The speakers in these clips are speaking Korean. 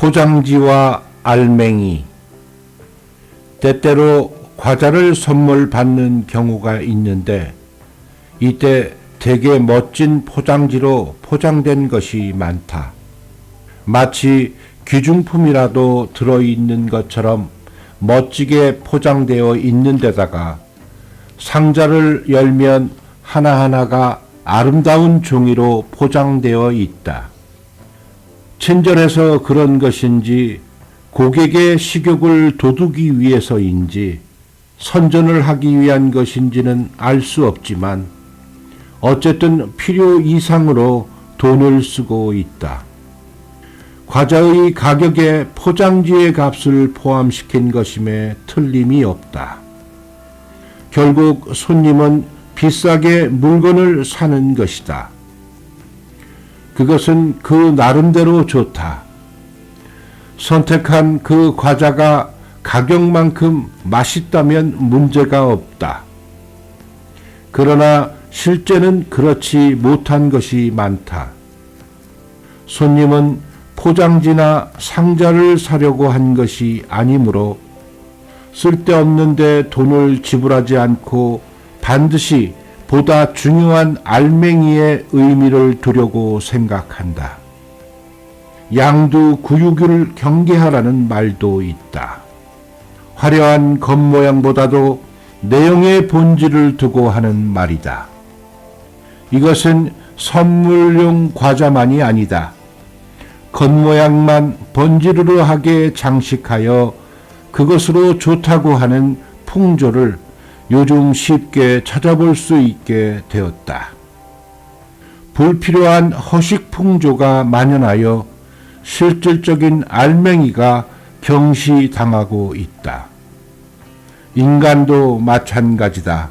포장지와 알맹이. 때때로 과자를 선물 받는 경우가 있는데 이때 되게 멋진 포장지로 포장된 것이 많다. 마치 귀중품이라도 들어있는 것처럼 멋지게 포장되어 있는 데다가 상자를 열면 하나하나가 아름다운 종이로 포장되어 있다. 친절해서 그런 것인지 고객의 식욕을 돋우기 위해서인지 선전을 하기 위한 것인지는 알 수 없지만 어쨌든 필요 이상으로 돈을 쓰고 있다. 과자의 가격에 포장지의 값을 포함시킨 것임에 틀림이 없다. 결국 손님은 비싸게 물건을 사는 것이다. 그것은 그 나름대로 좋다. 선택한 그 과자가 가격만큼 맛있다면 문제가 없다. 그러나 실제는 그렇지 못한 것이 많다. 손님은 포장지나 상자를 사려고 한 것이 아니므로 쓸데없는 데 돈을 지불하지 않고 반드시 보다 중요한 알맹이의 의미를 두려고 생각한다. 양두구육을 경계하라는 말도 있다. 화려한 겉모양보다도 내용의 본질을 두고 하는 말이다. 이것은 선물용 과자만이 아니다. 겉모양만 번지르르하게 장식하여 그것으로 좋다고 하는 풍조를 요즘 쉽게 찾아볼 수 있게 되었다. 불필요한 허식 풍조가 만연하여 실질적인 알맹이가 경시당하고 있다. 인간도 마찬가지다.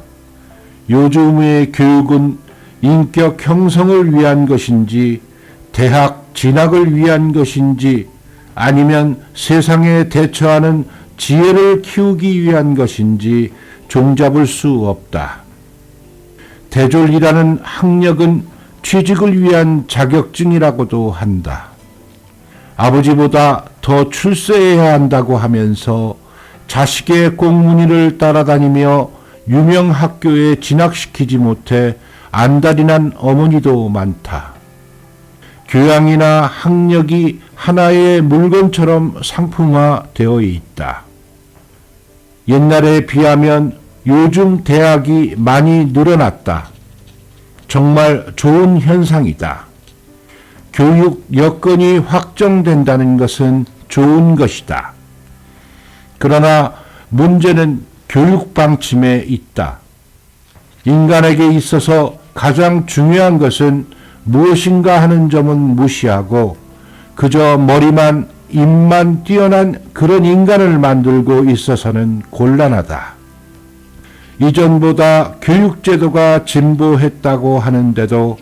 요즘의 교육은 인격 형성을 위한 것인지 대학 진학을 위한 것인지 아니면 세상에 대처하는 지혜를 키우기 위한 것인지 종잡을 수 없다. 대졸이라는 학력은 취직을 위한 자격증이라고도 한다. 아버지보다 더 출세해야 한다고 하면서 자식의 꽁무니를 따라다니며 유명 학교에 진학시키지 못해 안달이 난 어머니도 많다. 교양이나 학력이 하나의 물건처럼 상품화되어 있다. 옛날에 비하면 요즘 대학이 많이 늘어났다. 정말 좋은 현상이다. 교육 여건이 확정된다는 것은 좋은 것이다. 그러나 문제는 교육 방침에 있다. 인간에게 있어서 가장 중요한 것은 무엇인가 하는 점은 무시하고 그저 머리만 입만 뛰어난 그런 인간을 만들고 있어서는 곤란하다. 이전보다 교육제도가 진보했다고 하는데도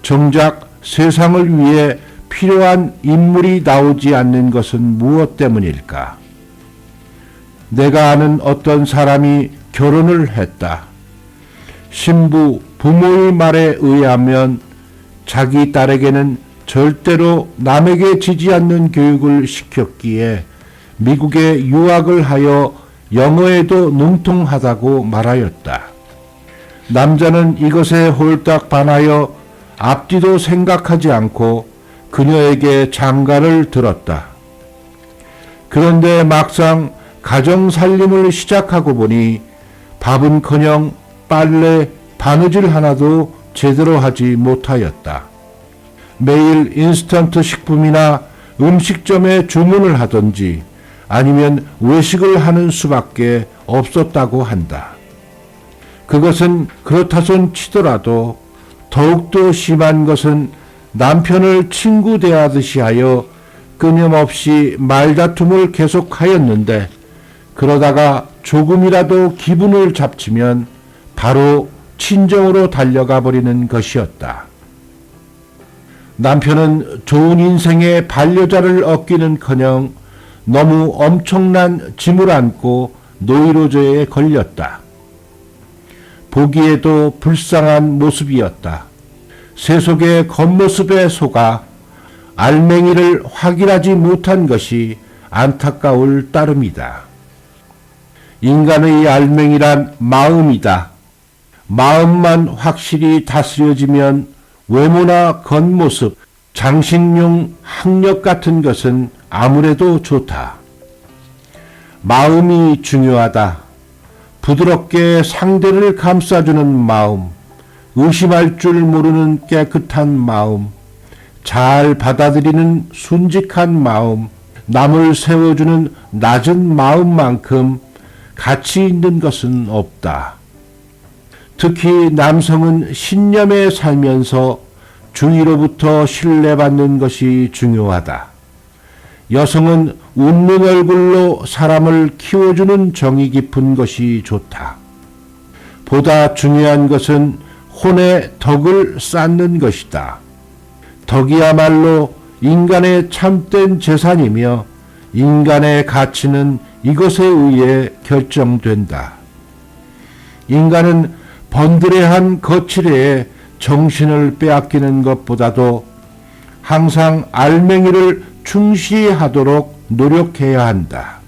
정작 세상을 위해 필요한 인물이 나오지 않는 것은 무엇 때문일까? 내가 아는 어떤 사람이 결혼을 했다. 신부 부모의 말에 의하면 자기 딸에게는 절대로 남에게 지지 않는 교육을 시켰기에 미국에 유학을 하여 영어에도 능통하다고 말하였다. 남자는 이것에 홀딱 반하여 앞뒤도 생각하지 않고 그녀에게 장가를 들었다. 그런데 막상 가정 살림을 시작하고 보니 밥은커녕 빨래, 바느질 하나도 제대로 하지 못하였다. 매일 인스턴트 식품이나 음식점에 주문을 하든지 아니면 외식을 하는 수밖에 없었다고 한다. 그것은 그렇다손 치더라도 더욱더 심한 것은 남편을 친구 대하듯이 하여 끊임없이 말다툼을 계속하였는데 그러다가 조금이라도 기분을 잡치면 바로 친정으로 달려가 버리는 것이었다. 남편은 좋은 인생의 반려자를 얻기는커녕 너무 엄청난 짐을 안고 노이로제에 걸렸다. 보기에도 불쌍한 모습이었다. 세속의 겉모습에 속아 알맹이를 확인하지 못한 것이 안타까울 따름이다. 인간의 알맹이란 마음이다. 마음만 확실히 다스려지면 외모나 겉모습, 장식용 학력 같은 것은 아무래도 좋다. 마음이 중요하다. 부드럽게 상대를 감싸주는 마음, 의심할 줄 모르는 깨끗한 마음, 잘 받아들이는 순직한 마음, 남을 세워주는 낮은 마음만큼 가치 있는 것은 없다. 특히 남성은 신념에 살면서 주위로부터 신뢰받는 것이 중요하다. 여성은 웃는 얼굴로 사람을 키워주는 정이 깊은 것이 좋다. 보다 중요한 것은 혼의 덕을 쌓는 것이다. 덕이야말로 인간의 참된 재산이며 인간의 가치는 이것에 의해 결정된다. 인간은 번드레한 거칠애에 정신을 빼앗기는 것보다도 항상 알맹이를 충시하도록 노력해야 한다.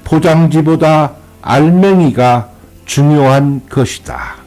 포장지보다 알맹이가 중요한 것이다.